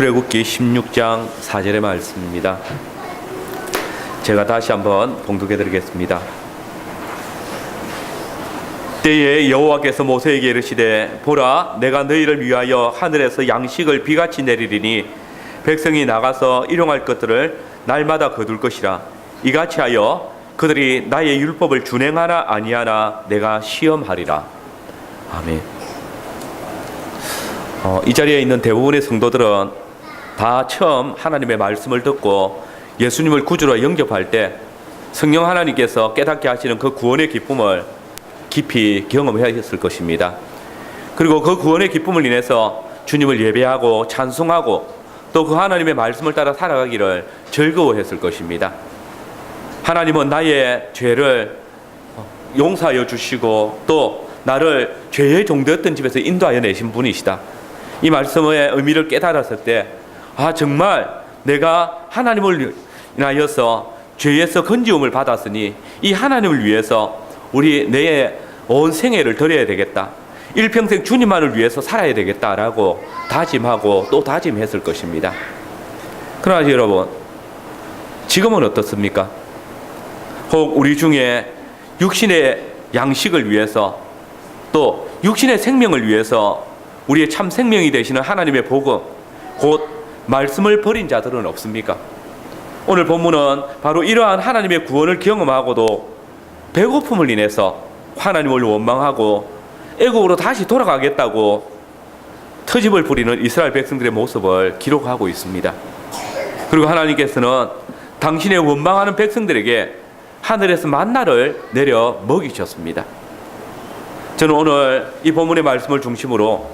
출애굽기 16장 4절의 말씀입니다. 제가 다시 한번 봉독해 드리겠습니다. 때에 여호와께서 모세에게 이르시되 보라, 내가 너희를 위하여 하늘에서 양식을 비같이 내리리니 백성이 나가서 일용할 것들을 날마다 거둘 것이라. 이같이 하여 그들이 나의 율법을 준행하나 아니하나 내가 시험하리라. 아멘. 이 자리에 있는 대부분의 성도들은 다 처음 하나님의 말씀을 듣고 예수님을 구주로 영접할 때 성령 하나님께서 깨닫게 하시는 그 구원의 기쁨을 깊이 경험하였을 것입니다. 그리고 그 구원의 기쁨을 인해서 주님을 예배하고 찬송하고 또 그 하나님의 말씀을 따라 살아가기를 즐거워했을 것입니다. 하나님은 나의 죄를 용서하여 주시고 또 나를 죄의 종되었던 집에서 인도하여 내신 분이시다. 이 말씀의 의미를 깨달았을 때 정말 내가 하나님을 인하여서 죄에서 건지움을 받았으니 이 하나님을 위해서 내 온 생애를 드려야 되겠다. 일평생 주님만을 위해서 살아야 되겠다라고 다짐하고 또 다짐했을 것입니다. 그러나 여러분, 지금은 어떻습니까? 혹 우리 중에 육신의 양식을 위해서 또 육신의 생명을 위해서 우리의 참 생명이 되시는 하나님의 복음, 곧 말씀을 버린 자들은 없습니까? 오늘 본문은 바로 이러한 하나님의 구원을 경험하고도 배고픔을 인해서 하나님을 원망하고 애국으로 다시 돌아가겠다고 터집을 부리는 이스라엘 백성들의 모습을 기록하고 있습니다. 그리고 하나님께서는 당신의 원망하는 백성들에게 하늘에서 만나를 내려 먹이셨습니다. 저는 오늘 이 본문의 말씀을 중심으로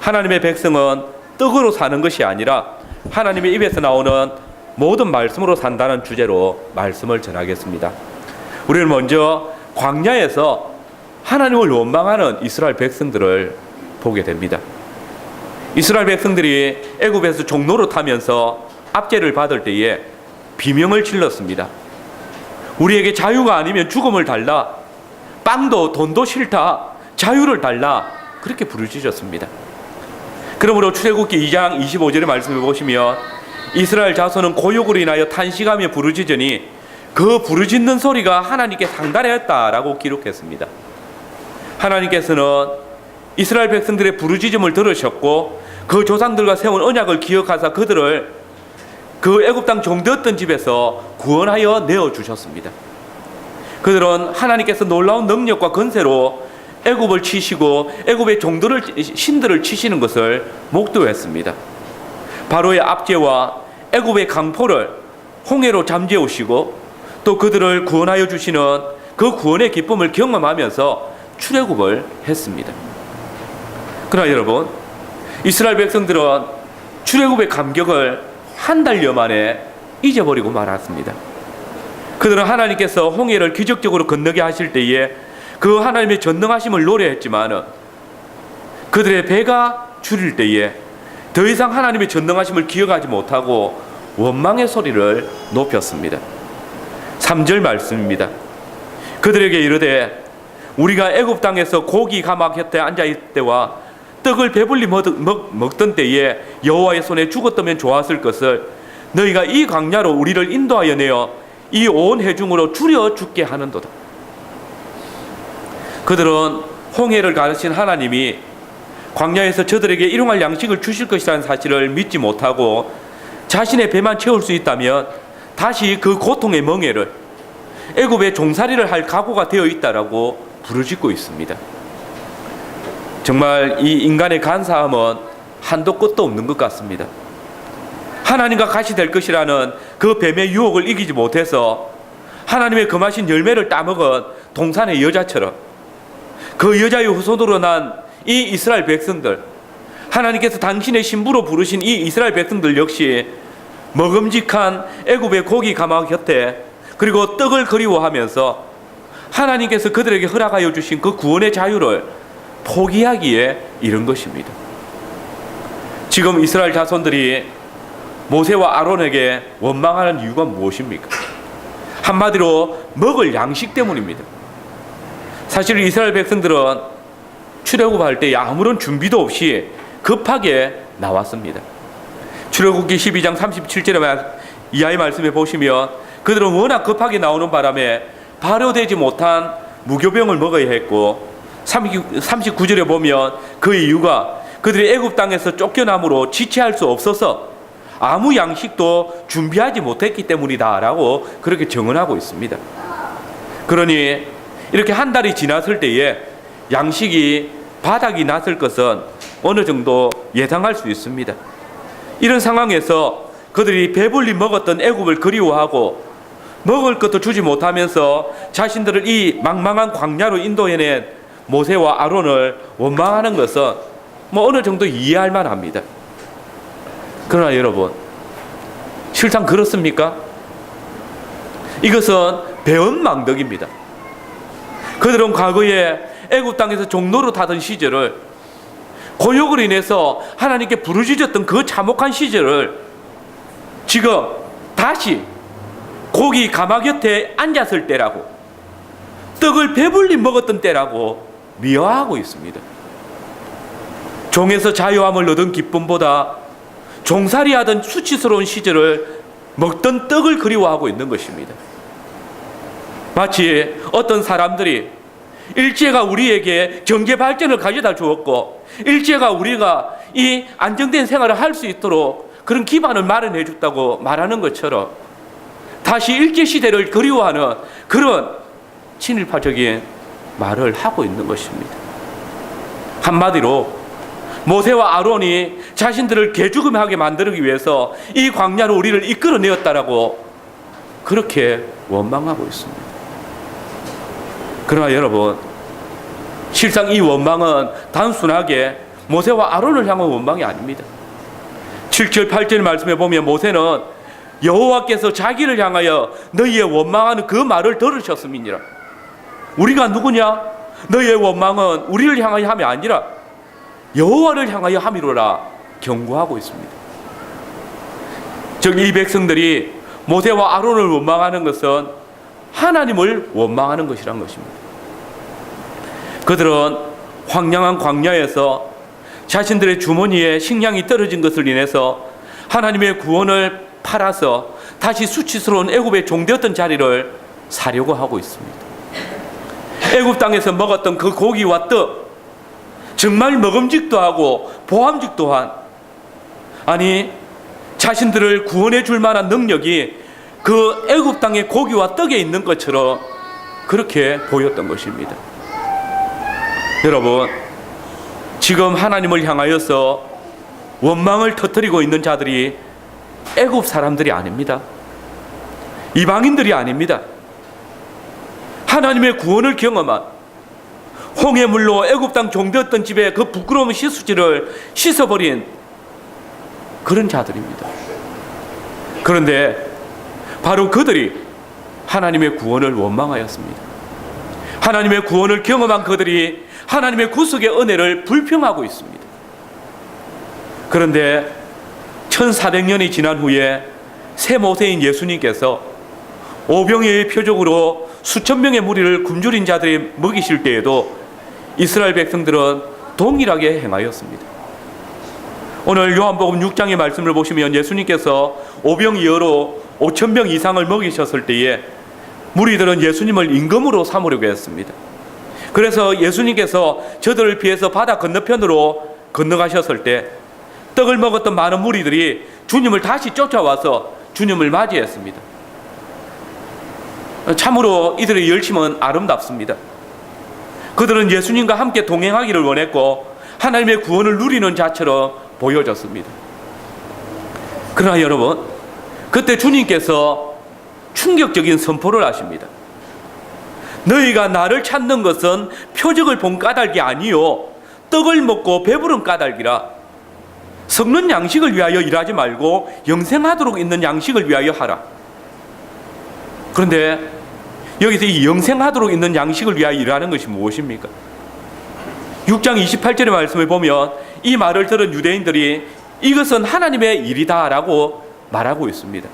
하나님의 백성은 떡으로 사는 것이 아니라 하나님의 입에서 나오는 모든 말씀으로 산다는 주제로 말씀을 전하겠습니다. 우리는 먼저 광야에서 하나님을 원망하는 이스라엘 백성들을 보게 됩니다. 이스라엘 백성들이 애굽에서 종노릇하면서 압제를 받을 때에 비명을 질렀습니다. 우리에게 자유가 아니면 죽음을 달라, 빵도 돈도 싫다, 자유를 달라, 그렇게 부르짖었습니다. 그러므로 출애굽기 2장 25절의 말씀을 보시면 이스라엘 자손은 고욕으로 인하여 탄식하며 부르짖으니 그 부르짖는 소리가 하나님께 상달하였다라고 기록했습니다. 하나님께서는 이스라엘 백성들의 부르짖음을 들으셨고 그 조상들과 세운 언약을 기억하사 그들을 그 애굽 땅 종되었던 집에서 구원하여 내어주셨습니다. 그들은 하나님께서 놀라운 능력과 권세로 애굽을 치시고 애굽의 신들을 치시는 것을 목도했습니다. 바로의 압제와 애굽의 강포를 홍해로 잠재우시고 또 그들을 구원하여 주시는 그 구원의 기쁨을 경험하면서 출애굽을 했습니다. 그러나 여러분, 이스라엘 백성들은 출애굽의 감격을 한 달여 만에 잊어버리고 말았습니다. 그들은 하나님께서 홍해를 기적적으로 건너게 하실 때에 그 하나님의 전능하심을 노래했지만 그들의 배가 줄일 때에 더 이상 하나님의 전능하심을 기억하지 못하고 원망의 소리를 높였습니다. 3절 말씀입니다. 그들에게 이르되 우리가 애굽 땅에서 고기 가막 곁에 앉아 있을 때와 떡을 배불리 먹던 때에 여호와의 손에 죽었다면 좋았을 것을 너희가 이 광야로 우리를 인도하여 내어 이 온 회중으로 줄여 죽게 하는도다. 그들은 홍해를 가르친 하나님이 광야에서 저들에게 일용할 양식을 주실 것이라는 사실을 믿지 못하고 자신의 배만 채울 수 있다면 다시 그 고통의 멍에를 애굽의 종살이를 할 각오가 되어 있다라고 부르짖고 있습니다. 정말 이 인간의 간사함은 한도 끝도 없는 것 같습니다. 하나님과 같이 될 것이라는 그 뱀의 유혹을 이기지 못해서 하나님의 금하신 열매를 따먹은 동산의 여자처럼 그 여자의 후손으로 난 이 이스라엘 백성들, 하나님께서 당신의 신부로 부르신 이 이스라엘 백성들 역시 먹음직한 애굽의 고기 가막 곁에 그리고 떡을 그리워하면서 하나님께서 그들에게 허락하여 주신 그 구원의 자유를 포기하기에 이른 것입니다. 지금 이스라엘 자손들이 모세와 아론에게 원망하는 이유가 무엇입니까? 한마디로 먹을 양식 때문입니다. 사실 이스라엘 백성들은 출애굽할 때 아무런 준비도 없이 급하게 나왔습니다. 출애굽기 12장 37절에 이하의 말씀에 보시면 그들은 워낙 급하게 나오는 바람에 발효되지 못한 무교병을 먹어야 했고 39절에 보면 그 이유가 그들이 애굽 땅에서 쫓겨남으로 지체할 수 없어서 아무 양식도 준비하지 못했기 때문이다라고 그렇게 정언하고 있습니다. 그러니 이렇게 한 달이 지났을 때에 양식이 바닥이 났을 것은 어느 정도 예상할 수 있습니다. 이런 상황에서 그들이 배불리 먹었던 애굽을 그리워하고 먹을 것도 주지 못하면서 자신들을 이 망망한 광야로 인도해낸 모세와 아론을 원망하는 것은 어느 정도 이해할 만합니다. 그러나 여러분, 실상 그렇습니까? 이것은 배은망덕입니다. 그들은 과거에 애굽 땅에서 종로로 타던 시절을, 고욕을 인해서 하나님께 부르짖었던 그 참혹한 시절을 지금 다시 고기 가마 곁에 앉았을 때라고, 떡을 배불리 먹었던 때라고 미화하고 있습니다. 종에서 자유함을 얻은 기쁨보다 종살이하던 수치스러운 시절을 먹던 떡을 그리워하고 있는 것입니다. 마치 어떤 사람들이 일제가 우리에게 경제 발전을 가져다 주었고 일제가 우리가 이 안정된 생활을 할 수 있도록 그런 기반을 마련해 줬다고 말하는 것처럼 다시 일제시대를 그리워하는 그런 친일파적인 말을 하고 있는 것입니다. 한마디로 모세와 아론이 자신들을 개죽음하게 만들기 위해서 이 광야로 우리를 이끌어내었다라고 그렇게 원망하고 있습니다. 그러나 여러분, 실상 이 원망은 단순하게 모세와 아론을 향한 원망이 아닙니다. 7절 8절 말씀에 보면 모세는 여호와께서 자기를 향하여 너희의 원망하는 그 말을 들으셨음이니라. 우리가 누구냐? 너희의 원망은 우리를 향하여 함이 아니라 여호와를 향하여 함이로라 경고하고 있습니다. 즉 이 백성들이 모세와 아론을 원망하는 것은 하나님을 원망하는 것이란 것입니다. 그들은 황량한 광야에서 자신들의 주머니에 식량이 떨어진 것을 인해서 하나님의 구원을 팔아서 다시 수치스러운 애굽의 종되었던 자리를 사려고 하고 있습니다. 애굽 땅에서 먹었던 그 고기와 떡, 정말 먹음직도 하고 보암직도 한, 아니 자신들을 구원해 줄 만한 능력이 그 애굽 땅의 고기와 떡에 있는 것처럼 그렇게 보였던 것입니다. 여러분, 지금 하나님을 향하여서 원망을 터뜨리고 있는 자들이 애굽 사람들이 아닙니다. 이방인들이 아닙니다. 하나님의 구원을 경험한, 홍해물로 애굽 땅 종되었던 집에 그 부끄러운 시수지를 씻어버린 그런 자들입니다. 그런데 바로 그들이 하나님의 구원을 원망하였습니다. 하나님의 구원을 경험한 그들이 하나님의 구속의 은혜를 불평하고 있습니다. 그런데 1400년이 지난 후에 새 모세인 예수님께서 오병이어의 표적으로 수천 명의 무리를 굶주린 자들이 먹이실 때에도 이스라엘 백성들은 동일하게 행하였습니다. 오늘 요한복음 6장의 말씀을 보시면 예수님께서 오병이어로 5,000명 이상을 먹이셨을 때에 무리들은 예수님을 임금으로 삼으려고 했습니다. 그래서 예수님께서 저들을 피해서 바다 건너편으로 건너가셨을 때 떡을 먹었던 많은 무리들이 주님을 다시 쫓아와서 주님을 맞이했습니다. 참으로 이들의 열심은 아름답습니다. 그들은 예수님과 함께 동행하기를 원했고 하나님의 구원을 누리는 자처럼 보여졌습니다. 그러나 여러분, 그때 주님께서 충격적인 선포를 하십니다. 너희가 나를 찾는 것은 표적을 본 까닭이 아니요 떡을 먹고 배부른 까닭이라. 썩는 양식을 위하여 일하지 말고 영생하도록 있는 양식을 위하여 하라. 그런데 여기서 이 영생하도록 있는 양식을 위하여 일하는 것이 무엇입니까? 6장 28절의 말씀을 보면 이 말을 들은 유대인들이 이것은 하나님의 일이다라고 말하고 있습니다.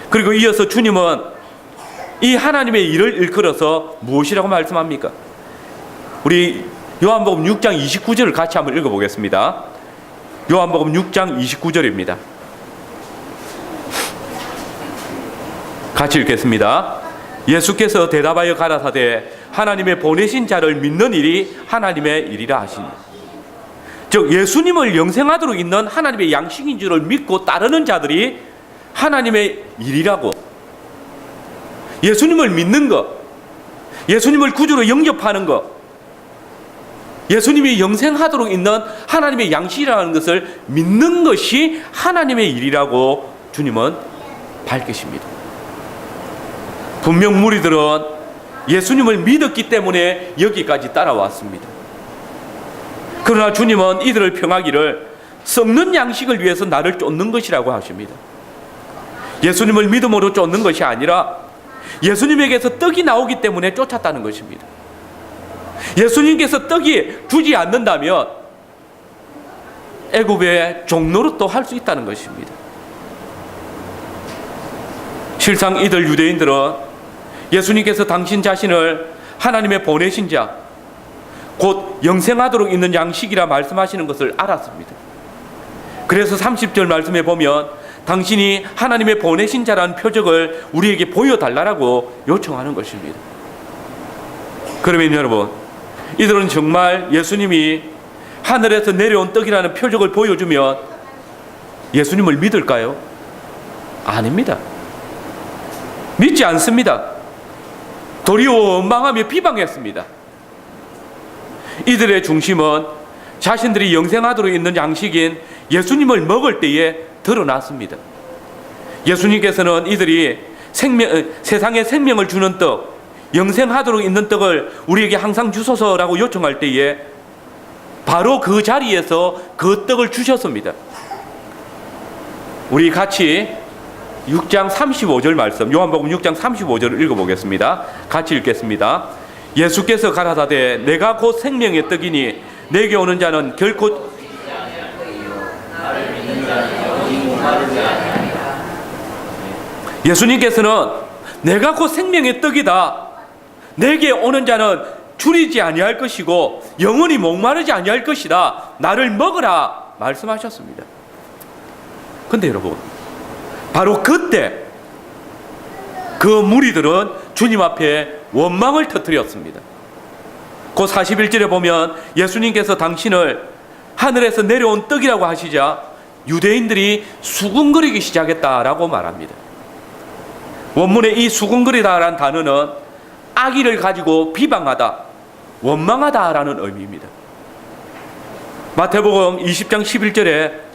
그리고 이어서 주님은 이 하나님의 일을 일컬어서 무엇이라고 말씀합니까? 우리 요한복음 6장 29절을 같이 한번 읽어보겠습니다. 요한복음 6장 29절입니다. 같이 읽겠습니다. 예수께서 대답하여 가라사대 하나님의 보내신 자를 믿는 일이 하나님의 일이라 하시니. 즉 예수님을 영생하도록 있는 하나님의 양식인 줄을 믿고 따르는 자들이 하나님의 일이라고. 예수님을 믿는 것, 예수님을 구주로 영접하는 것, 예수님이 영생하도록 있는 하나님의 양식이라는 것을 믿는 것이 하나님의 일이라고 주님은 밝히십니다. 분명 무리들은 예수님을 믿었기 때문에 여기까지 따라왔습니다. 그러나 주님은 이들을 평하기를 썩는 양식을 위해서 나를 쫓는 것이라고 하십니다. 예수님을 믿음으로 쫓는 것이 아니라 예수님에게서 떡이 나오기 때문에 쫓았다는 것입니다. 예수님께서 떡이 주지 않는다면 애굽의 종노릇도 할 수 있다는 것입니다. 실상 이들 유대인들은 예수님께서 당신 자신을 하나님의 보내신 자, 곧 영생하도록 있는 양식이라 말씀하시는 것을 알았습니다. 그래서 30절 말씀에 보면 당신이 하나님의 보내신 자라는 표적을 우리에게 보여달라고 요청하는 것입니다. 그러면 여러분, 이들은 정말 예수님이 하늘에서 내려온 떡이라는 표적을 보여주면 예수님을 믿을까요? 아닙니다. 믿지 않습니다. 도리어 원망하며 비방했습니다. 이들의 중심은 자신들이 영생하도록 있는 양식인 예수님을 먹을 때에 드러났습니다. 예수님께서는 이들이 세상에 생명을 주는 떡, 영생하도록 있는 떡을 우리에게 항상 주소서라고 요청할 때에 바로 그 자리에서 그 떡을 주셨습니다. 우리 같이 6장 35절 말씀, 요한복음 6장 35절을 읽어보겠습니다. 같이 읽겠습니다. 예수께서 가라사대 내가 곧 생명의 떡이니 내게 오는 자는 결코 예수님께서는 내가 곧 생명의 떡이다, 내게 오는 자는 줄이지 아니할 것이고 영원히 목마르지 아니할 것이다, 나를 먹으라 말씀하셨습니다. 근데 여러분, 바로 그때 그 무리들은 주님 앞에 원망을 터뜨렸습니다. 그 41절에 보면 예수님께서 당신을 하늘에서 내려온 떡이라고 하시자 유대인들이 수군거리기 시작했다라고 말합니다. 원문에 이 수군거리다라는 단어는 악의를 가지고 비방하다, 원망하다라는 의미입니다. 마태복음 20장 11절에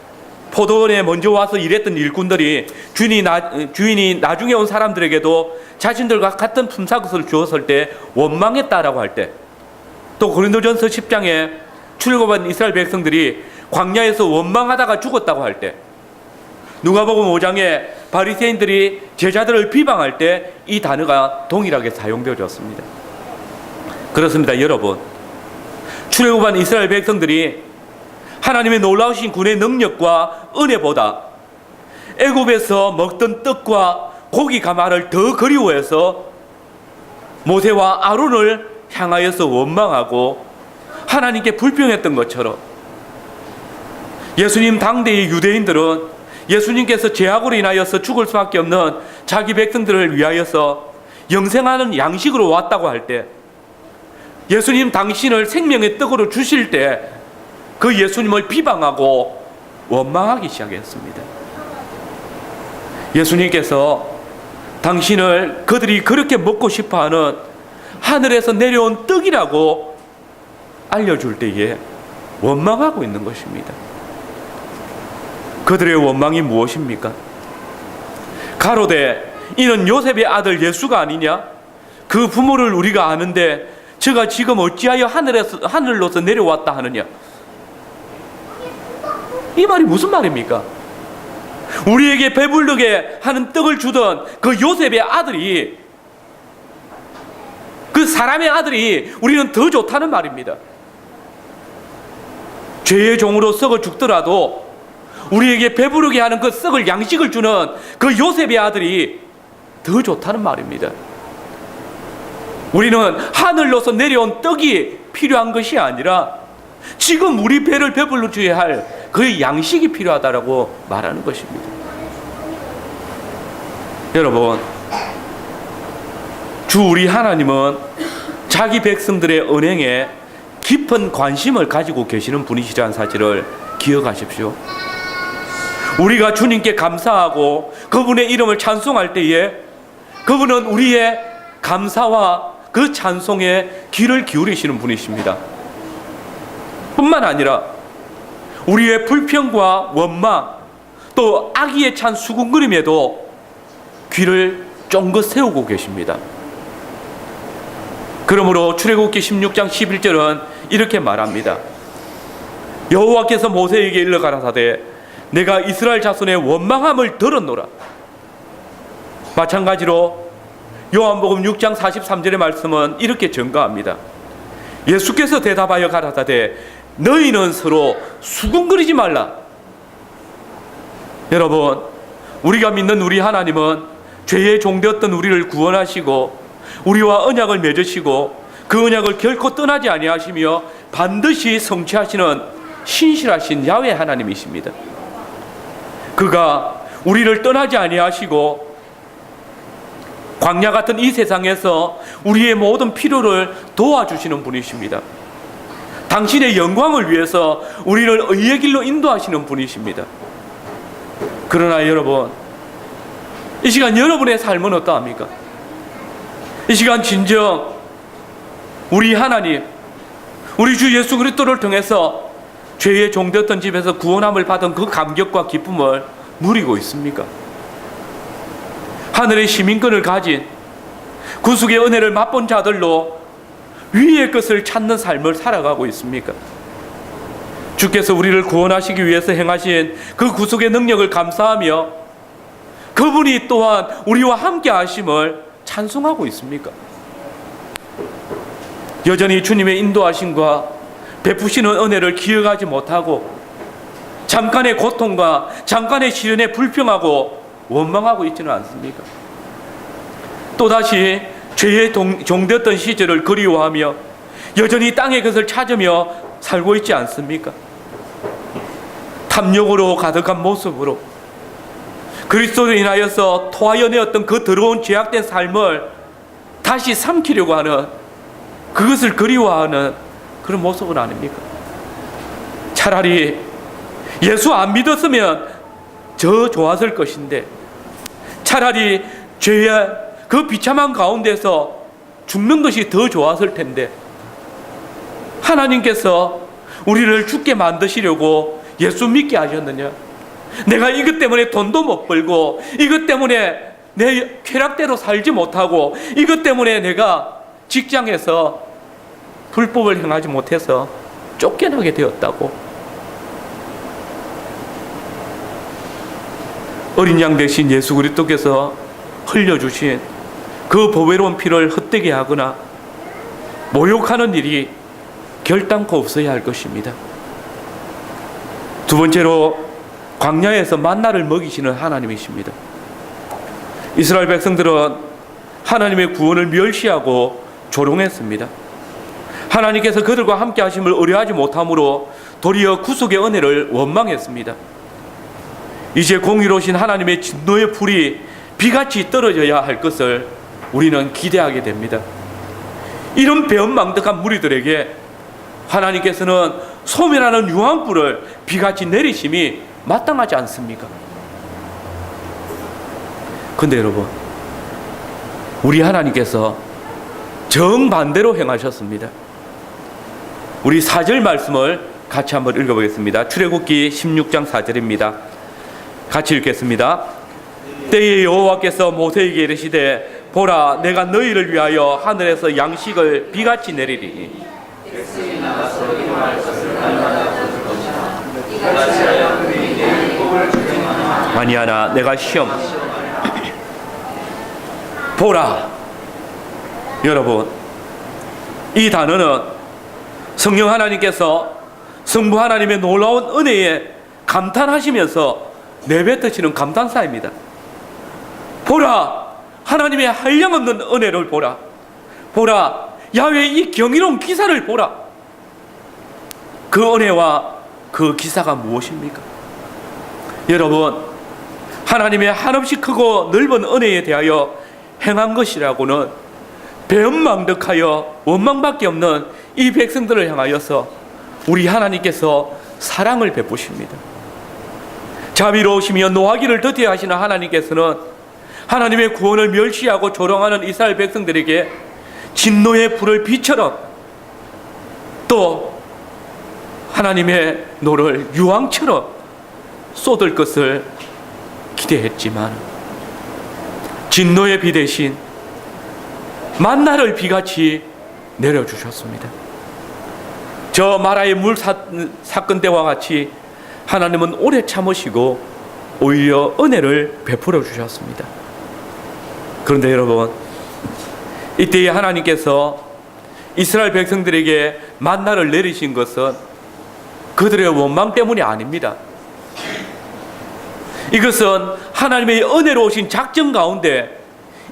포도원에 먼저 와서 일했던 일꾼들이 주인이 나중에 온 사람들에게도 자신들과 같은 품삯을 주었을 때 원망했다라고 할 때, 또 고린도전서 10장에 출애굽한 이스라엘 백성들이 광야에서 원망하다가 죽었다고 할 때, 누가복음 5장에 바리새인들이 제자들을 비방할 때 이 단어가 동일하게 사용되어졌습니다. 그렇습니다. 여러분, 출애굽한 이스라엘 백성들이 하나님의 놀라우신 군의 능력과 은혜보다 애굽에서 먹던 떡과 고기 가마를 더 그리워해서 모세와 아론을 향하여서 원망하고 하나님께 불평했던 것처럼, 예수님 당대의 유대인들은 예수님께서 죄악으로 인하여서 죽을 수밖에 없는 자기 백성들을 위하여서 영생하는 양식으로 왔다고 할 때, 예수님 당신을 생명의 떡으로 주실 때 그 예수님을 비방하고 원망하기 시작했습니다. 예수님께서 당신을 그들이 그렇게 먹고 싶어하는 하늘에서 내려온 떡이라고 알려줄 때에 원망하고 있는 것입니다. 그들의 원망이 무엇입니까? 가로되 이는 요셉의 아들 예수가 아니냐? 그 부모를 우리가 아는데 저가 지금 어찌하여 하늘로서 내려왔다 하느냐? 이 말이 무슨 말입니까? 우리에게 배부르게 하는 떡을 주던 그 요셉의 아들이, 그 사람의 아들이 우리는 더 좋다는 말입니다. 죄의 종으로 썩어 죽더라도 우리에게 배부르게 하는 그 썩을 양식을 주는 그 요셉의 아들이 더 좋다는 말입니다. 우리는 하늘로서 내려온 떡이 필요한 것이 아니라 지금 우리 배를 배불러 줘야 할 그 양식이 필요하다라고 말하는 것입니다. 여러분, 주 우리 하나님은 자기 백성들의 언행에 깊은 관심을 가지고 계시는 분이시라는 사실을 기억하십시오. 우리가 주님께 감사하고 그분의 이름을 찬송할 때에 그분은 우리의 감사와 그 찬송에 귀를 기울이시는 분이십니다. 뿐만 아니라 우리의 불평과 원망 또 악의에 찬 수군거림에도 귀를 쫑긋 세우고 계십니다. 그러므로 출애굽기 16장 11절은 이렇게 말합니다. 여호와께서 모세에게 일러 가라사대 내가 이스라엘 자손의 원망함을 들었노라. 마찬가지로 요한복음 6장 43절의 말씀은 이렇게 증거합니다. 예수께서 대답하여 가라사대 너희는 서로 수군거리지 말라. 여러분, 우리가 믿는 우리 하나님은 죄의 종되었던 우리를 구원하시고 우리와 언약을 맺으시고 그 언약을 결코 떠나지 아니하시며 반드시 성취하시는 신실하신 야훼 하나님이십니다. 그가 우리를 떠나지 아니하시고 광야 같은 이 세상에서 우리의 모든 필요를 도와주시는 분이십니다. 당신의 영광을 위해서 우리를 의의 길로 인도하시는 분이십니다. 그러나 여러분, 이 시간 여러분의 삶은 어떠합니까? 이 시간 진정 우리 하나님, 우리 주 예수 그리스도를 통해서 죄의 종되었던 집에서 구원함을 받은 그 감격과 기쁨을 누리고 있습니까? 하늘의 시민권을 가진 구속의 은혜를 맛본 자들로 위의 것을 찾는 삶을 살아가고 있습니까? 주께서 우리를 구원하시기 위해서 행하신 그 구속의 능력을 감사하며 그분이 또한 우리와 함께 하심을 찬송하고 있습니까? 여전히 주님의 인도하심과 베푸시는 은혜를 기억하지 못하고 잠깐의 고통과 잠깐의 시련에 불평하고 원망하고 있지는 않습니까? 또다시 죄의 종되었던 시절을 그리워하며 여전히 땅의 것을 찾으며 살고 있지 않습니까? 탐욕으로 가득한 모습으로 그리스도로 인하여서 토하여내었던 그 더러운 죄악된 삶을 다시 삼키려고 하는, 그것을 그리워하는 그런 모습은 아닙니까? 차라리 예수 안 믿었으면 저 좋았을 것인데, 차라리 죄의 그 비참한 가운데서 죽는 것이 더 좋았을 텐데, 하나님께서 우리를 죽게 만드시려고 예수 믿게 하셨느냐? 내가 이것 때문에 돈도 못 벌고, 이것 때문에 내 쾌락대로 살지 못하고, 이것 때문에 내가 직장에서 불법을 행하지 못해서 쫓겨나게 되었다고. 어린 양 대신 예수 그리스도께서 흘려주신 그 보배로운 피를 헛되게 하거나 모욕하는 일이 결단코 없어야 할 것입니다. 두 번째로 광야에서 만나를 먹이시는 하나님이십니다. 이스라엘 백성들은 하나님의 구원을 멸시하고 조롱했습니다. 하나님께서 그들과 함께 하심을 의뢰하지 못함으로 도리어 구속의 은혜를 원망했습니다. 이제 공의로우신 하나님의 진노의 불이 비같이 떨어져야 할 것을 우리는 기대하게 됩니다. 이런 배은망덕한 무리들에게 하나님께서는 소멸하는 유황불을 비같이 내리심이 마땅하지 않습니까? 근데 여러분, 우리 하나님께서 정반대로 행하셨습니다. 우리 4절 말씀을 같이 한번 읽어보겠습니다. 출애굽기 16장 4절입니다. 같이 읽겠습니다. 때에 여호와께서 모세에게 이르시되 보라, 내가 너희를 위하여 하늘에서 양식을 비같이 내리리니 아니하나 내가 시험 보라. 여러분, 이 단어는 성령 하나님께서 성부 하나님의 놀라운 은혜에 감탄하시면서 내뱉으시는 감탄사입니다. 보라, 하나님의 한량없는 은혜를 보라. 보라, 야훼의 이 경이로운 기사를 보라. 그 은혜와 그 기사가 무엇입니까? 여러분, 하나님의 한없이 크고 넓은 은혜에 대하여 행한 것이라고는 배은망덕하여 원망밖에 없는 이 백성들을 향하여서 우리 하나님께서 사랑을 베푸십니다. 자비로우시며 노하기를 더디게 하시는 하나님께서는 하나님의 구원을 멸시하고 조롱하는 이스라엘 백성들에게 진노의 불을 비처럼, 또 하나님의 노를 유황처럼 쏟을 것을 기대했지만 진노의 비 대신 만나를 비같이 내려주셨습니다. 저 마라의 물 사건 때와 같이 하나님은 오래 참으시고 오히려 은혜를 베풀어 주셨습니다. 그런데 여러분, 이때에 하나님께서 이스라엘 백성들에게 만나를 내리신 것은 그들의 원망 때문이 아닙니다. 이것은 하나님의 은혜로우신 작전 가운데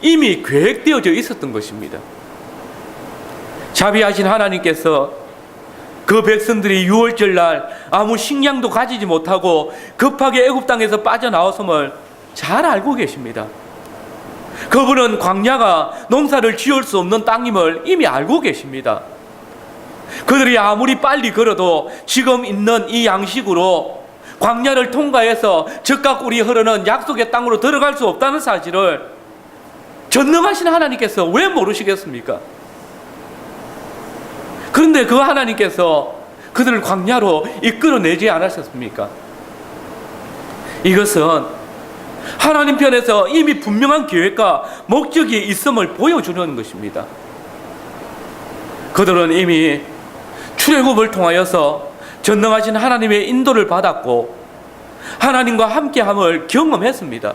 이미 계획되어져 있었던 것입니다. 자비하신 하나님께서 그 백성들이 유월절 날 아무 식량도 가지지 못하고 급하게 애굽 땅에서 빠져나왔음을 잘 알고 계십니다. 그분은 광야가 농사를 지을 수 없는 땅임을 이미 알고 계십니다. 그들이 아무리 빨리 걸어도 지금 있는 이 양식으로 광야를 통과해서 적과 꿀이 흐르는 약속의 땅으로 들어갈 수 없다는 사실을 전능하신 하나님께서 왜 모르시겠습니까? 그런데 그 하나님께서 그들을 광야로 이끌어내지 않으셨습니까? 이것은 하나님 편에서 이미 분명한 계획과 목적이 있음을 보여주는 것입니다. 그들은 이미 출애굽을 통하여서 전능하신 하나님의 인도를 받았고 하나님과 함께함을 경험했습니다.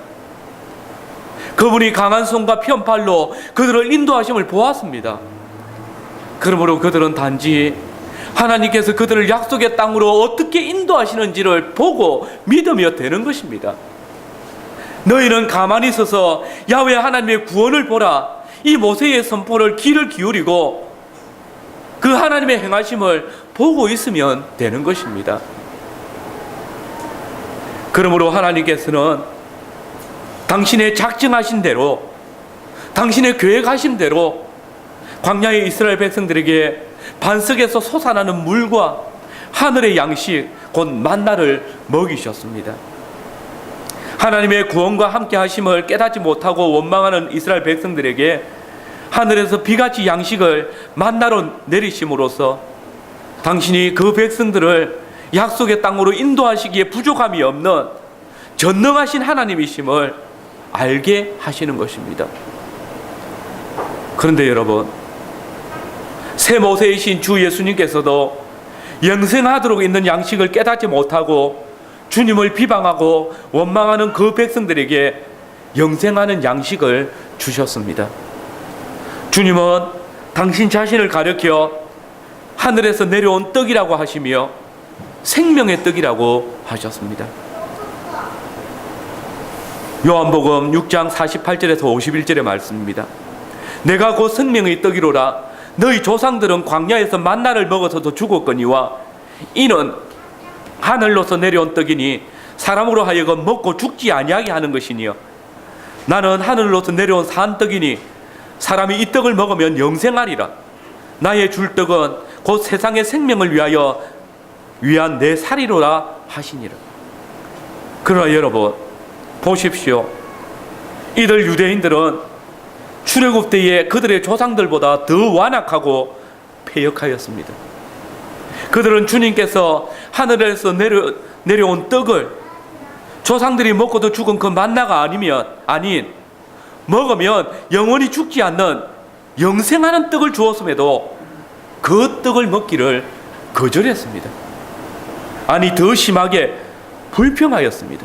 그분이 강한 손과 편팔로 그들을 인도하심을 보았습니다. 그러므로 그들은 단지 하나님께서 그들을 약속의 땅으로 어떻게 인도하시는지를 보고 믿으며 되는 것입니다. 너희는 가만히 서서 야훼 하나님의 구원을 보라. 이 모세의 선포를 귀를 기울이고 그 하나님의 행하심을 보고 있으면 되는 것입니다. 그러므로 하나님께서는 당신의 작정하신 대로, 당신의 계획하신 대로 광야의 이스라엘 백성들에게 반석에서 솟아나는 물과 하늘의 양식 곧 만나를 먹이셨습니다. 하나님의 구원과 함께 하심을 깨닫지 못하고 원망하는 이스라엘 백성들에게 하늘에서 비같이 양식을 만나로 내리심으로써 당신이 그 백성들을 약속의 땅으로 인도하시기에 부족함이 없는 전능하신 하나님이심을 알게 하시는 것입니다. 그런데 여러분, 새 모세이신 주 예수님께서도 영생하도록 있는 양식을 깨닫지 못하고 주님을 비방하고 원망하는 그 백성들에게 영생하는 양식을 주셨습니다. 주님은 당신 자신을 가리켜 하늘에서 내려온 떡이라고 하시며 생명의 떡이라고 하셨습니다. 요한복음 6장 48절에서 51절의 말씀입니다. 내가 곧 생명의 떡이로라. 너희 조상들은 광야에서 만나를 먹어서도 죽었거니와 이는 하늘로서 내려온 떡이니 사람으로 하여금 먹고 죽지 아니하게 하는 것이니요 나는 하늘로서 내려온 산 떡이니 사람이 이 떡을 먹으면 영생하리라. 나의 줄 떡은 곧 세상의 생명을 위한 내 살이로라 하시니라. 그러나 여러분 보십시오. 이들 유대인들은 출애굽 때에 그들의 조상들보다 더 완악하고 패역하였습니다. 그들은 주님께서 하늘에서 내려온 떡을 조상들이 먹고도 죽은 그 만나가 아닌 먹으면 영원히 죽지 않는 영생하는 떡을 주었음에도 그 떡을 먹기를 거절했습니다. 아니 더 심하게 불평하였습니다.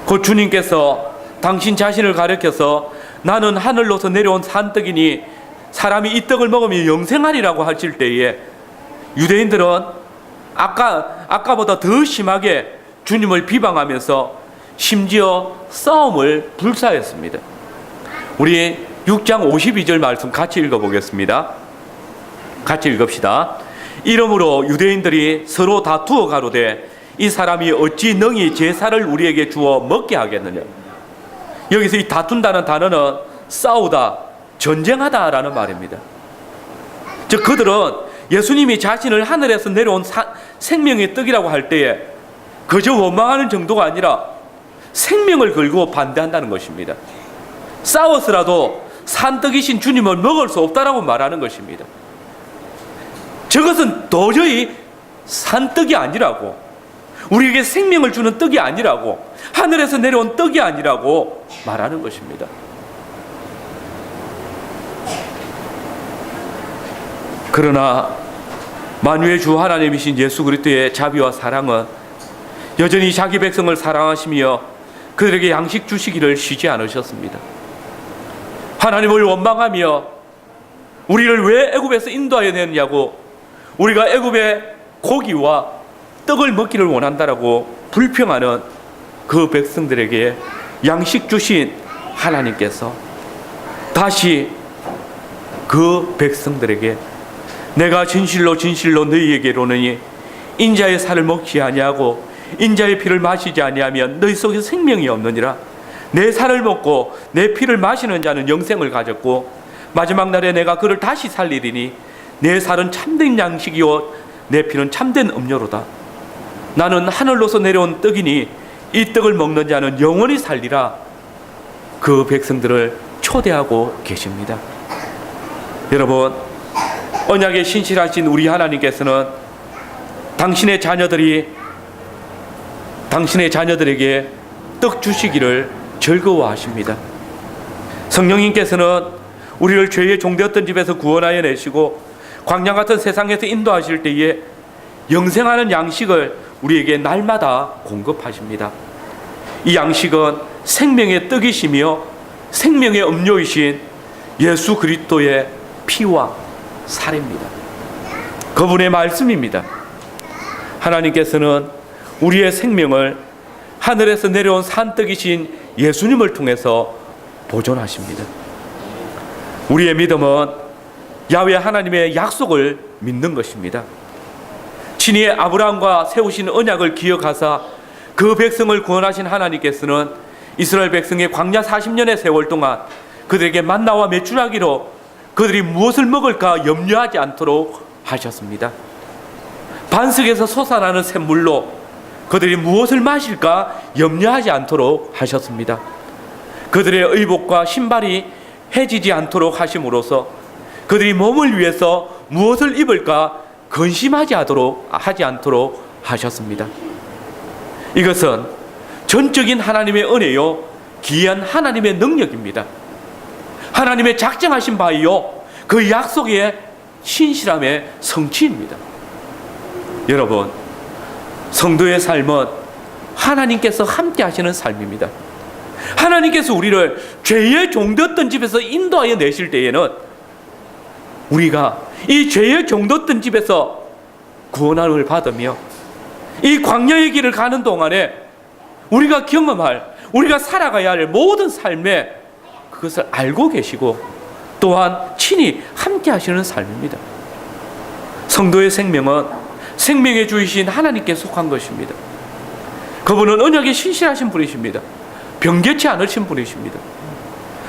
곧 주님께서 당신 자신을 가리켜서 나는 하늘로서 내려온 산떡이니 사람이 이 떡을 먹으면 영생하리라고 하실 때에 유대인들은 아까보다 더 심하게 주님을 비방하면서 심지어 싸움을 불사했습니다. 우리 6장 52절 말씀 같이 읽어보겠습니다. 같이 읽읍시다. 이러므로 유대인들이 서로 다투어 가로되 이 사람이 어찌 능히 제사를 우리에게 주어 먹게 하겠느냐. 여기서 이 다툰다는 단어는 싸우다, 전쟁하다라는 말입니다. 즉 그들은 예수님이 자신을 하늘에서 내려온 생명의 떡이라고 할 때에 그저 원망하는 정도가 아니라 생명을 걸고 반대한다는 것입니다. 싸워서라도 산떡이신 주님을 먹을 수 없다라고 말하는 것입니다. 저것은 도저히 산떡이 아니라고, 우리에게 생명을 주는 떡이 아니라고, 하늘에서 내려온 떡이 아니라고 말하는 것입니다. 그러나 만유의 주 하나님이신 예수 그리스도의 자비와 사랑은 여전히 자기 백성을 사랑하시며 그들에게 양식 주시기를 쉬지 않으셨습니다. 하나님을 원망하며 우리를 왜 애굽에서 인도하여 냈냐고, 우리가 애굽의 고기와 떡을 먹기를 원한다라고 불평하는 그 백성들에게 양식 주신 하나님께서 다시 그 백성들에게 내가 진실로 진실로 너희에게 이르노니 인자의 살을 먹지 아니하고 인자의 피를 마시지 아니하면 너희 속에 생명이 없느니라. 내 살을 먹고 내 피를 마시는 자는 영생을 가졌고 마지막 날에 내가 그를 다시 살리리니 내 살은 참된 양식이요 내 피는 참된 음료로다. 나는 하늘로서 내려온 떡이니 이 떡을 먹는 자는 영원히 살리라. 그 백성들을 초대하고 계십니다. 여러분, 언약에 신실하신 우리 하나님께서는 당신의 자녀들에게 떡 주시기를 즐거워하십니다. 성령님께서는 우리를 죄의 종되었던 집에서 구원하여 내시고 광야 같은 세상에서 인도하실 때에 영생하는 양식을 우리에게 날마다 공급하십니다. 이 양식은 생명의 떡이시며 생명의 음료이신 예수 그리스도의 피와 살입니다. 그분의 말씀입니다. 하나님께서는 우리의 생명을 하늘에서 내려온 산떡이신 예수님을 통해서 보존하십니다. 우리의 믿음은 야훼 하나님의 약속을 믿는 것입니다. 친히 아브라함과 세우신 언약을 기억하사 그 백성을 구원하신 하나님께서는 이스라엘 백성의 광야 40년의 세월 동안 그들에게 만나와 메추라기로 그들이 무엇을 먹을까 염려하지 않도록 하셨습니다. 반석에서 솟아나는 샘물로 그들이 무엇을 마실까 염려하지 않도록 하셨습니다. 그들의 의복과 신발이 해지지 않도록 하심으로써 그들이 몸을 위해서 무엇을 입을까 근심하지 않도록 하셨습니다. 이것은 전적인 하나님의 은혜요 기이한 하나님의 능력입니다. 하나님의 작정하신 바이요 그 약속의 신실함의 성취입니다. 여러분, 성도의 삶은 하나님께서 함께 하시는 삶입니다. 하나님께서 우리를 죄의 종되었던 집에서 인도하여 내실 때에는 우리가 이 죄의 종되었던 집에서 구원함을 받으며 이 광야의 길을 가는 동안에 우리가 경험할, 우리가 살아가야 할 모든 삶에 그것을 알고 계시고 또한 친히 함께 하시는 삶입니다. 성도의 생명은 생명의 주이신 하나님께 속한 것입니다. 그분은 언약에 신실하신 분이십니다. 변개치 않으신 분이십니다.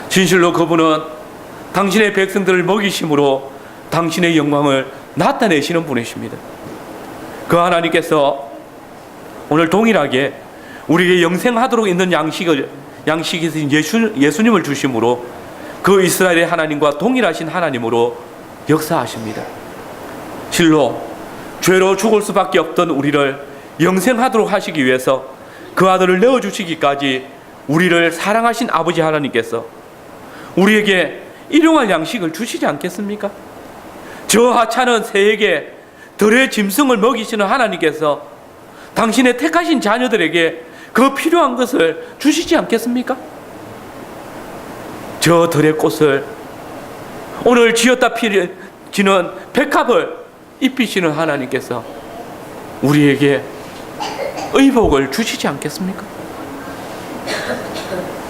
진실로 그분은 당신의 백성들을 먹이심으로 당신의 영광을 나타내시는 분이십니다. 그 하나님께서 오늘 동일하게 우리에게 영생하도록 있는 양식이신 예수님을 주심으로 그 이스라엘의 하나님과 동일하신 하나님으로 역사하십니다. 실로 죄로 죽을 수밖에 없던 우리를 영생하도록 하시기 위해서 그 아들을 내어주시기까지 우리를 사랑하신 아버지 하나님께서 우리에게 일용할 양식을 주시지 않겠습니까? 저 하찮은 새에게 들의 짐승을 먹이시는 하나님께서 당신의 택하신 자녀들에게 그 필요한 것을 주시지 않겠습니까? 저 들의 꽃을 오늘 지었다 피지는 백합을 입히시는 하나님께서 우리에게 의복을 주시지 않겠습니까?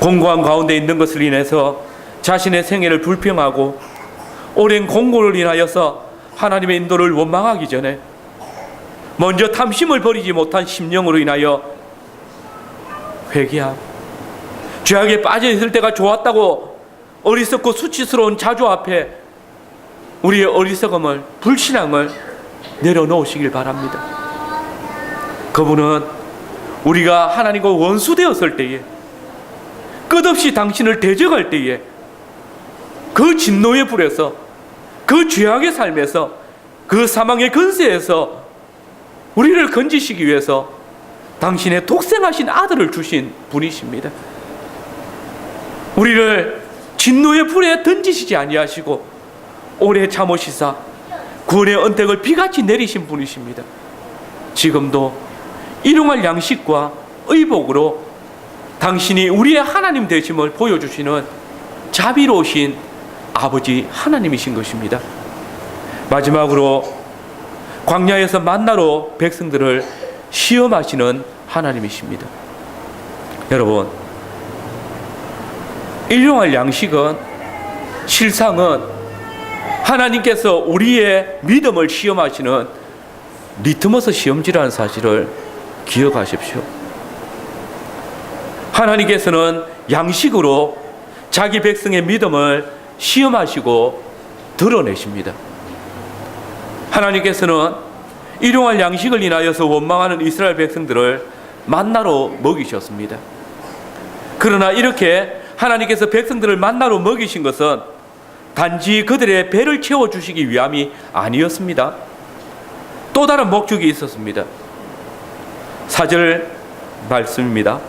공고한 가운데 있는 것을 인해서 자신의 생애를 불평하고 오랜 공고를 인하여서 하나님의 인도를 원망하기 전에 먼저 탐심을 버리지 못한 심령으로 인하여 회개하고 죄악에 빠져 있을 때가 좋았다고 어리석고 수치스러운 자주 앞에 우리의 어리석음을, 불신앙을 내려놓으시길 바랍니다. 그분은 우리가 하나님과 원수되었을 때에, 끝없이 당신을 대적할 때에 그 진노의 불에서, 그 죄악의 삶에서, 그 사망의 근세에서 우리를 건지시기 위해서 당신의 독생하신 아들을 주신 분이십니다. 우리를 진노의 불에 던지시지 아니하시고 오래 참으시사 구원의 언택을 비같이 내리신 분이십니다. 지금도 일용할 양식과 의복으로 당신이 우리의 하나님 되심을 보여주시는 자비로우신 아버지 하나님이신 것입니다. 마지막으로 광야에서 만나로 백성들을 시험하시는 하나님이십니다. 여러분, 일용할 양식은, 실상은 하나님께서 우리의 믿음을 시험하시는 리트머스 시험지라는 사실을 기억하십시오. 하나님께서는 양식으로 자기 백성의 믿음을 시험하시고 드러내십니다. 하나님께서는 일용할 양식을 인하여서 원망하는 이스라엘 백성들을 만나로 먹이셨습니다. 그러나 이렇게 하나님께서 백성들을 만나로 먹이신 것은 단지 그들의 배를 채워주시기 위함이 아니었습니다. 또 다른 목적이 있었습니다. 4절 말씀입니다.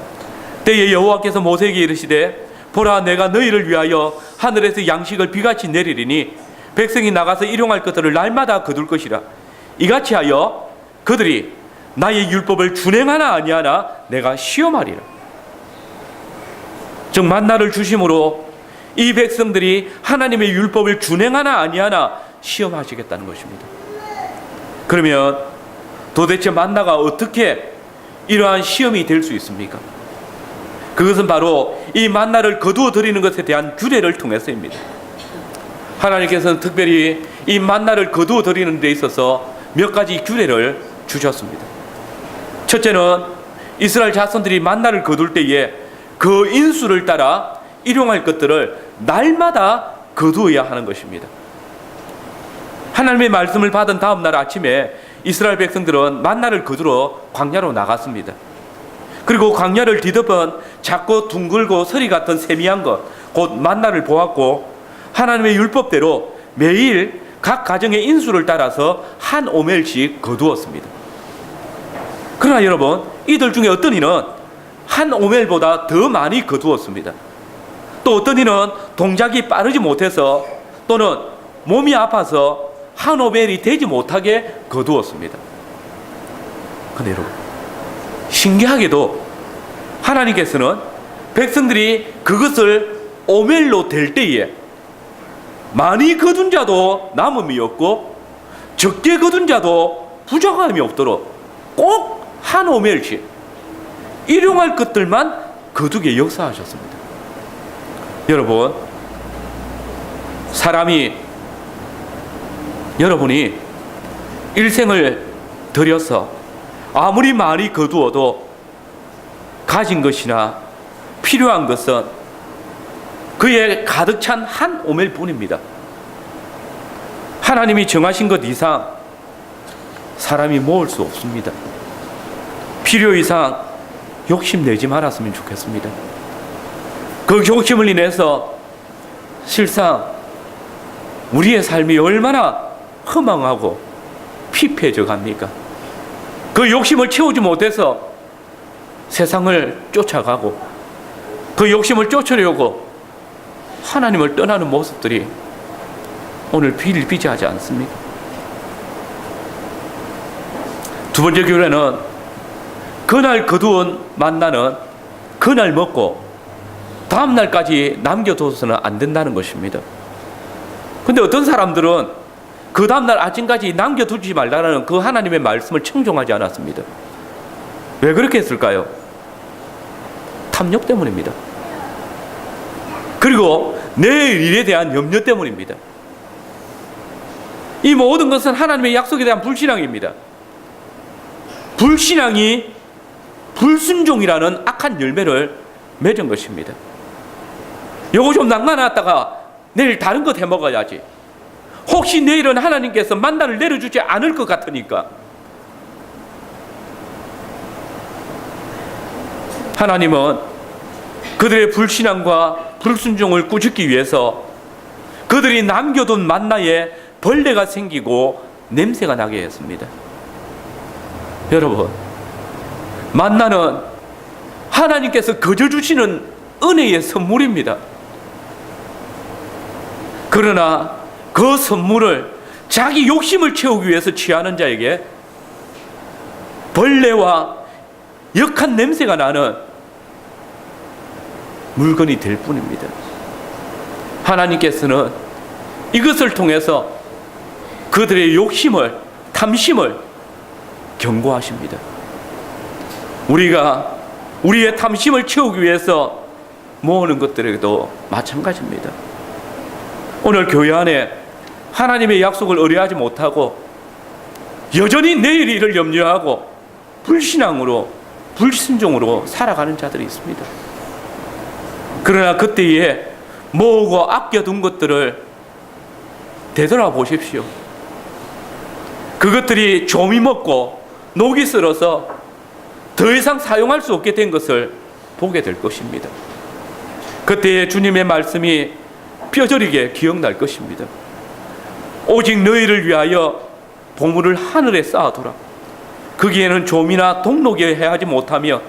때에 여호와께서 모세에게 이르시되 보라, 내가 너희를 위하여 하늘에서 양식을 비같이 내리리니 백성이 나가서 일용할 것들을 날마다 거둘 것이라. 이같이 하여 그들이 나의 율법을 준행하나 아니하나 내가 시험하리라. 즉 만나를 주심으로 이 백성들이 하나님의 율법을 준행하나 아니하나 시험하시겠다는 것입니다. 그러면 도대체 만나가 어떻게 이러한 시험이 될 수 있습니까? 그것은 바로 이 만나를 거두어 드리는 것에 대한 규례를 통해서입니다. 하나님께서는 특별히 이 만나를 거두어 드리는 데 있어서 몇 가지 규례를 주셨습니다. 첫째는 이스라엘 자손들이 만나를 거둘 때에 그 인수를 따라 일용할 것들을 날마다 거두어야 하는 것입니다. 하나님의 말씀을 받은 다음 날 아침에 이스라엘 백성들은 만나를 거두러 광야로 나갔습니다. 그리고 광야를 뒤덮은 작고 둥글고 서리 같은 세미한 것, 곧 만나를 보았고 하나님의 율법대로 매일 각 가정의 인수를 따라서 한 오멜씩 거두었습니다. 그러나 여러분, 이들 중에 어떤 이는 한 오멜보다 더 많이 거두었습니다. 또 어떤 이는 동작이 빠르지 못해서 또는 몸이 아파서 한 오멜이 되지 못하게 거두었습니다. 그런데 여러분, 신기하게도 하나님께서는 백성들이 그것을 오멜로 될 때에 많이 거둔 자도 남음이 없고 적게 거둔 자도 부족함이 없도록 꼭 한 오멜씩 일용할 것들만 거두게 역사하셨습니다. 여러분, 여러분이 일생을 들여서 아무리 많이 거두어도 가진 것이나 필요한 것은 그에 가득 찬 한 오멜뿐입니다. 하나님이 정하신 것 이상 사람이 모을 수 없습니다. 필요 이상 욕심내지 말았으면 좋겠습니다. 그 욕심을 인해서 실상 우리의 삶이 얼마나 허망하고 피폐해져 갑니까? 그 욕심을 채우지 못해서 세상을 쫓아가고 그 욕심을 쫓으려고 하나님을 떠나는 모습들이 오늘 비일비재하지 않습니까? 두 번째 규례는 그날 거두은 만나는 그날 먹고 다음 날까지 남겨둬서는 안 된다는 것입니다. 근데 어떤 사람들은 그 다음날 아침까지 남겨두지 말라는 그 하나님의 말씀을 청종하지 않았습니다. 왜 그렇게 했을까요? 탐욕 때문입니다. 그리고 내일 일에 대한 염려 때문입니다. 이 모든 것은 하나님의 약속에 대한 불신앙입니다. 불신앙이 불순종이라는 악한 열매를 맺은 것입니다. 요거 좀 낭만놨다가 내일 다른 것 해 먹어야지. 혹시 내일은 하나님께서 만나를 내려주지 않을 것 같으니까. 하나님은 그들의 불신앙과 불순종을 꾸짖기 위해서 그들이 남겨둔 만나에 벌레가 생기고 냄새가 나게 했습니다. 여러분, 만나는 하나님께서 거저 주시는 은혜의 선물입니다. 그러나 그 선물을 자기 욕심을 채우기 위해서 취하는 자에게 벌레와 역한 냄새가 나는 물건이 될 뿐입니다. 하나님께서는 이것을 통해서 그들의 욕심을, 탐심을 경고하십니다. 우리가 우리의 탐심을 채우기 위해서 모으는 것들에도 마찬가지입니다. 오늘 교회 안에 하나님의 약속을 의뢰하지 못하고 여전히 내일 일을 염려하고 불신앙으로, 불순종으로 살아가는 자들이 있습니다. 그러나 그때에 모으고 아껴둔 것들을 되돌아보십시오. 그것들이 좀이 먹고 녹이 슬어서 더 이상 사용할 수 없게 된 것을 보게 될 것입니다. 그때에 주님의 말씀이 뼈저리게 기억날 것입니다. 오직 너희를 위하여 보물을 하늘에 쌓아두라. 거기에는 좀이나 동록이 해하지 못하며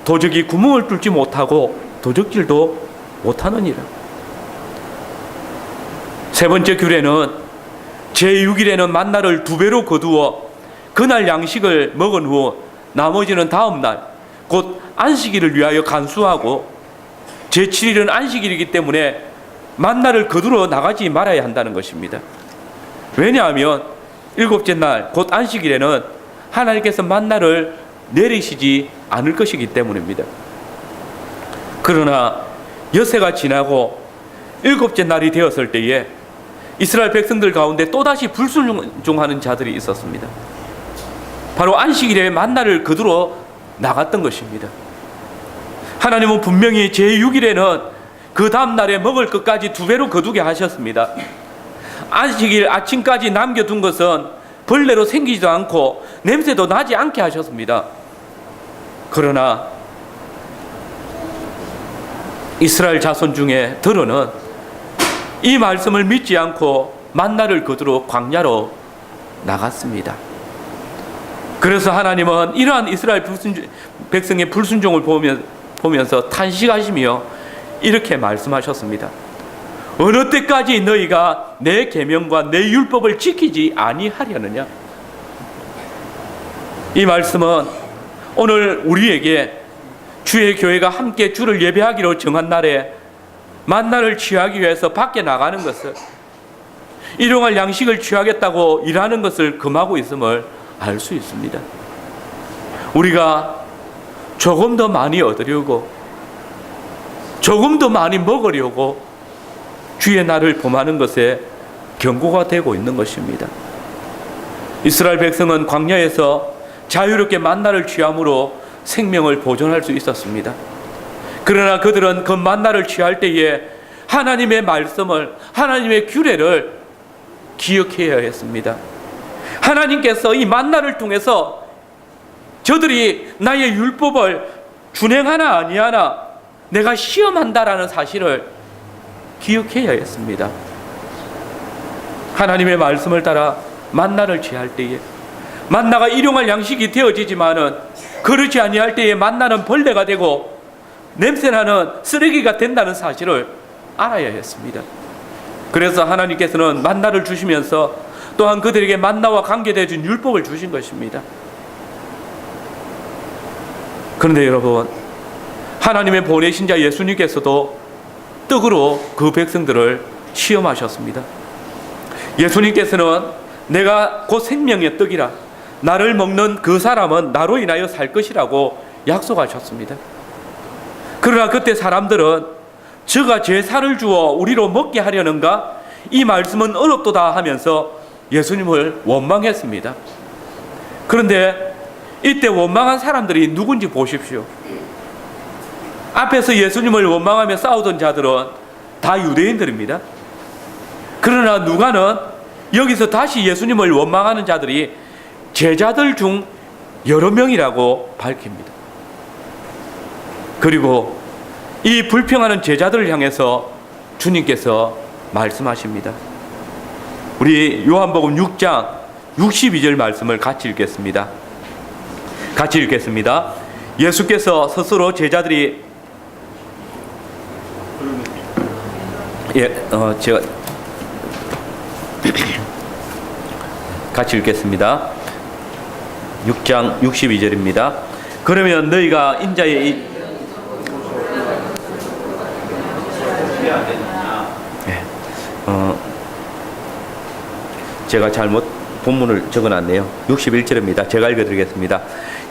도적이 구멍을 뚫지 못하고 도적질도 못하느니라. 세 번째 규례는 제6일에는 만나를 2배로 거두어 그날 양식을 먹은 후 나머지는 다음 날 곧 안식일을 위하여 간수하고 제7일은 안식일이기 때문에 만나를 거두러 나가지 말아야 한다는 것입니다. 왜냐하면 7째 날 곧 안식일에는 하나님께서 만나를 내리시지 않을 것이기 때문입니다. 그러나 여세가 지나고 7째 날이 되었을 때에 이스라엘 백성들 가운데 또다시 불순종하는 자들이 있었습니다. 바로 안식일에 만나를 거두러 나갔던 것입니다. 하나님은 분명히 제6일에는 그 다음 날에 먹을 것까지 2배로 거두게 하셨습니다. 안식일 아침까지 남겨둔 것은 벌레로 생기지도 않고 냄새도 나지 않게 하셨습니다. 그러나 이스라엘 자손 중에 들어는 이 말씀을 믿지 않고 만나를 거두러 광야로 나갔습니다. 그래서 하나님은 이러한 이스라엘 백성의 불순종을 보면서 탄식하시며 이렇게 말씀하셨습니다. 어느 때까지 너희가 내 계명과 내 율법을 지키지 아니하려느냐? 이 말씀은 오늘 우리에게 주의 교회가 함께 주를 예배하기로 정한 날에 만나를 취하기 위해서 밖에 나가는 것을, 일용할 양식을 취하겠다고 일하는 것을 금하고 있음을 알 수 있습니다. 우리가 조금 더 많이 얻으려고, 조금 더 많이 먹으려고 주의 날을 범하는 것에 경고가 되고 있는 것입니다. 이스라엘 백성은 광야에서 자유롭게 만나를 취함으로 생명을 보존할 수 있었습니다. 그러나 그들은 그 만나를 취할 때에 하나님의 말씀을, 하나님의 규례를 기억해야 했습니다. 하나님께서 이 만나를 통해서 저들이 나의 율법을 준행하나 아니하나 내가 시험한다라는 사실을 기억해야 했습니다. 하나님의 말씀을 따라 만나를 취할 때에 만나가 일용할 양식이 되어지지만은 그렇지 아니할 때에 만나는 벌레가 되고 냄새나는 쓰레기가 된다는 사실을 알아야 했습니다. 그래서 하나님께서는 만나를 주시면서 또한 그들에게 만나와 관계되어 준 율법을 주신 것입니다. 그런데 여러분, 하나님의 보내신 자 예수님께서도 떡으로 그 백성들을 시험하셨습니다. 예수님께서는 내가 곧 생명의 떡이라, 나를 먹는 그 사람은 나로 인하여 살 것이라고 약속하셨습니다. 그러나 그때 사람들은 저가 제 살을 주어 우리로 먹게 하려는가? 이 말씀은 어렵도다 하면서 예수님을 원망했습니다. 그런데 이때 원망한 사람들이 누군지 보십시오. 앞에서 예수님을 원망하며 싸우던 자들은 다 유대인들입니다. 그러나 누가는 여기서 다시 예수님을 원망하는 자들이 제자들 중 여러 명이라고 밝힙니다. 그리고 이 불평하는 제자들을 향해서 주님께서 말씀하십니다. 우리 요한복음 6장 62절 말씀을 같이 읽겠습니다. 같이 읽겠습니다. 예수께서 스스로 제자들이 제가 같이 읽겠습니다. 6장 62절입니다. 그러면 너희가 인자의 제가 잘못 본문을 적어놨네요. 61절입니다. 제가 읽어드리겠습니다.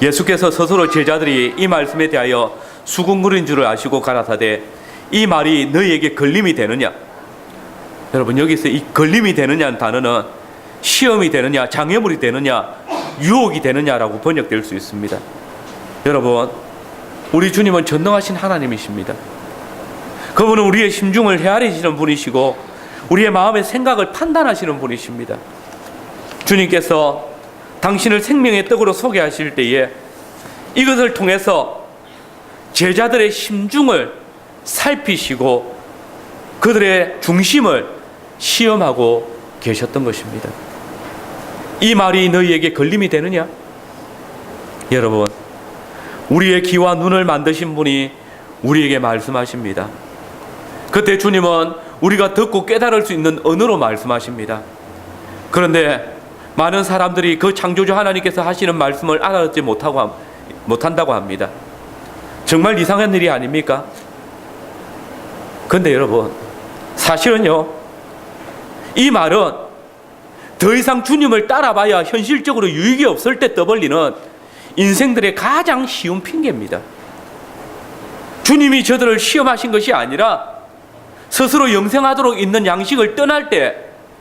예수께서 스스로 제자들이 이 말씀에 대하여 수군거린 줄을 아시고 가라사대 이 말이 너희에게 걸림이 되느냐? 여러분 여기서 이 걸림이 되느냐는 단어는 시험이 되느냐, 장애물이 되느냐, 유혹이 되느냐라고 번역될 수 있습니다. 여러분 우리 주님은 전능하신 하나님이십니다. 그분은 우리의 심중을 헤아리시는 분이시고 우리의 마음의 생각을 판단하시는 분이십니다. 주님께서 당신을 생명의 떡으로 소개하실 때에 이것을 통해서 제자들의 심중을 살피시고 그들의 중심을 시험하고 계셨던 것입니다. 이 말이 너희에게 걸림이 되느냐? 여러분 우리의 귀와 눈을 만드신 분이 우리에게 말씀하십니다. 그때 주님은 우리가 듣고 깨달을 수 있는 언어로 말씀하십니다. 그런데 많은 사람들이 그 창조주 하나님께서 하시는 말씀을 알아듣지 못한다고 합니다. 정말 이상한 일이 아닙니까? 그런데 여러분 사실은요 이 말은 더 이상 주님을 따라봐야 현실적으로 유익이 없을 때 떠벌리는 인생들의 가장 쉬운 핑계입니다. 주님이 저들을 시험하신 것이 아니라 스스로 영생하도록 있는 양식을 떠날 때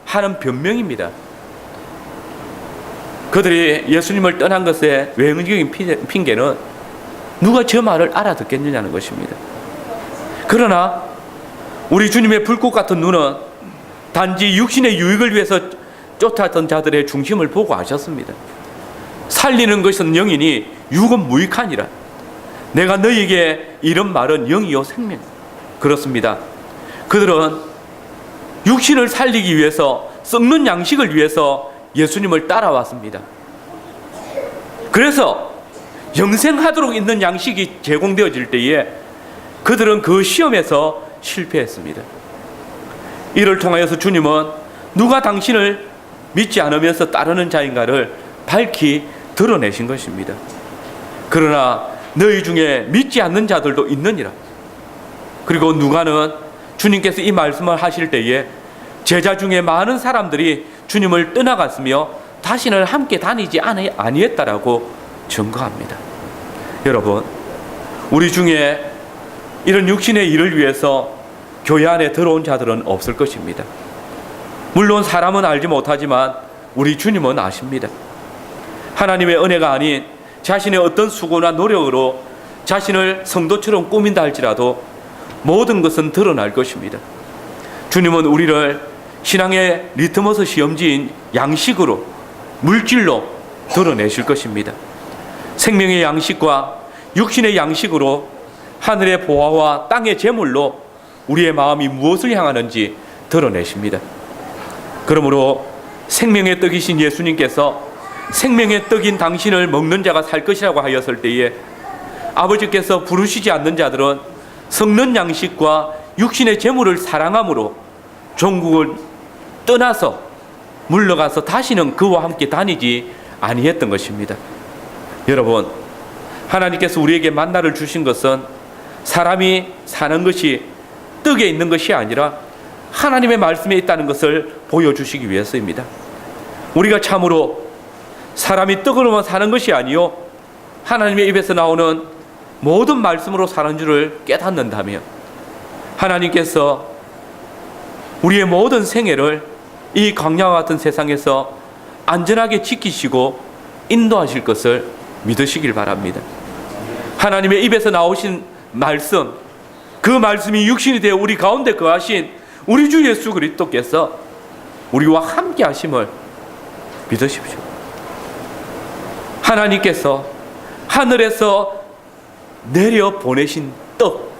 하는 변명입니다. 그들이 예수님을 떠난 것의 외형적인 핑계는 누가 저 말을 알아듣겠느냐는 것입니다. 그러나 우리 주님의 불꽃 같은 눈은 단지 육신의 유익을 위해서 쫓았던 자들의 중심을 보고 아셨습니다. 살리는 것은 영이니 육은 무익하니라. 내가 너희에게 이런 말은 영이요 생명. 그렇습니다. 그들은 육신을 살리기 위해서 썩는 양식을 위해서 예수님을 따라왔습니다. 그래서 영생하도록 있는 양식이 제공되어질 때에 그들은 그 시험에서 실패했습니다. 이를 통하여서 주님은 누가 당신을 믿지 않으면서 따르는 자인가를 밝히 드러내신 것입니다. 그러나 너희 중에 믿지 않는 자들도 있느니라. 그리고 누가는 주님께서 이 말씀을 하실 때에 제자 중에 많은 사람들이 주님을 떠나갔으며 다시는 함께 다니지 아니했다라고 증거합니다. 여러분, 우리 중에 이런 육신의 일을 위해서 교회 안에 들어온 자들은 없을 것입니다. 물론 사람은 알지 못하지만 우리 주님은 아십니다. 하나님의 은혜가 아닌 자신의 어떤 수고나 노력으로 자신을 성도처럼 꾸민다 할지라도 모든 것은 드러날 것입니다. 주님은 우리를 신앙의 리트머스 시험지인 양식으로, 물질로 드러내실 것입니다. 생명의 양식과 육신의 양식으로 하늘의 보화와 땅의 재물로 우리의 마음이 무엇을 향하는지 드러내십니다. 그러므로 생명의 떡이신 예수님께서 생명의 떡인 당신을 먹는 자가 살 것이라고 하였을 때에 아버지께서 부르시지 않는 자들은 썩는 양식과 육신의 재물을 사랑함으로 종국을 떠나서 물러가서 다시는 그와 함께 다니지 아니했던 것입니다. 여러분, 하나님께서 우리에게 만나를 주신 것은 사람이 사는 것이 떡에 있는 것이 아니라 하나님의 말씀에 있다는 것을 보여주시기 위해서입니다. 우리가 참으로 사람이 떡으로만 사는 것이 아니요 하나님의 입에서 나오는 모든 말씀으로 사는 줄을 깨닫는다면 하나님께서 우리의 모든 생애를 이 광야와 같은 세상에서 안전하게 지키시고 인도하실 것을 믿으시길 바랍니다. 하나님의 입에서 나오신 말씀, 그 말씀이 육신이 되어 우리 가운데 거하신 우리 주 예수 그리스도께서 우리와 함께 하심을 믿으십시오. 하나님께서 하늘에서 내려 보내신 떡,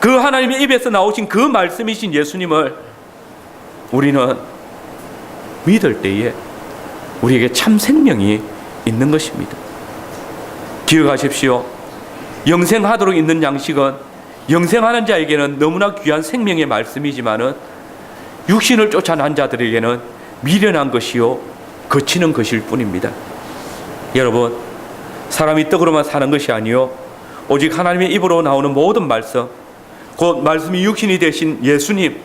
그 하나님의 입에서 나오신 그 말씀이신 예수님을 우리는 믿을 때에 우리에게 참 생명이 있는 것입니다. 기억하십시오. 영생하도록 있는 양식은 영생하는 자에게는 너무나 귀한 생명의 말씀이지만은 육신을 쫓아난 자들에게는 미련한 것이요 거치는 것일 뿐입니다. 여러분, 사람이 떡으로만 사는 것이 아니요 오직 하나님의 입으로 나오는 모든 말씀, 곧 말씀이 육신이 되신 예수님,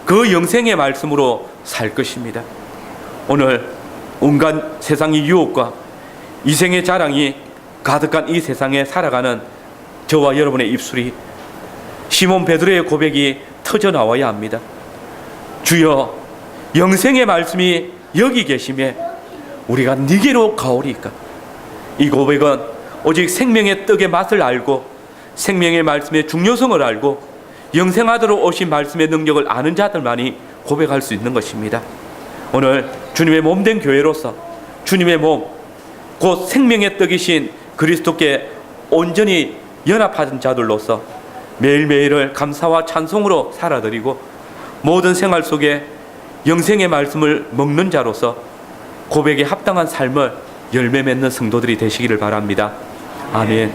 그 영생의 말씀으로 살 것입니다. 오늘 온갖 세상의 유혹과 이생의 자랑이 가득한 이 세상에 살아가는 저와 여러분의 입술이 시몬 베드로의 고백이 터져 나와야 합니다. 주여, 영생의 말씀이 여기 계심에 우리가 네게로 가오리까. 이 고백은 오직 생명의 떡의 맛을 알고 생명의 말씀의 중요성을 알고 영생하도록 오신 말씀의 능력을 아는 자들만이 고백할 수 있는 것입니다. 오늘 주님의 몸된 교회로서 주님의 몸, 곧 생명의 떡이신 그리스도께 온전히 연합한 자들로서 매일매일을 감사와 찬송으로 살아드리고 모든 생활 속에 영생의 말씀을 먹는 자로서 고백에 합당한 삶을 열매 맺는 성도들이 되시기를 바랍니다. 아멘.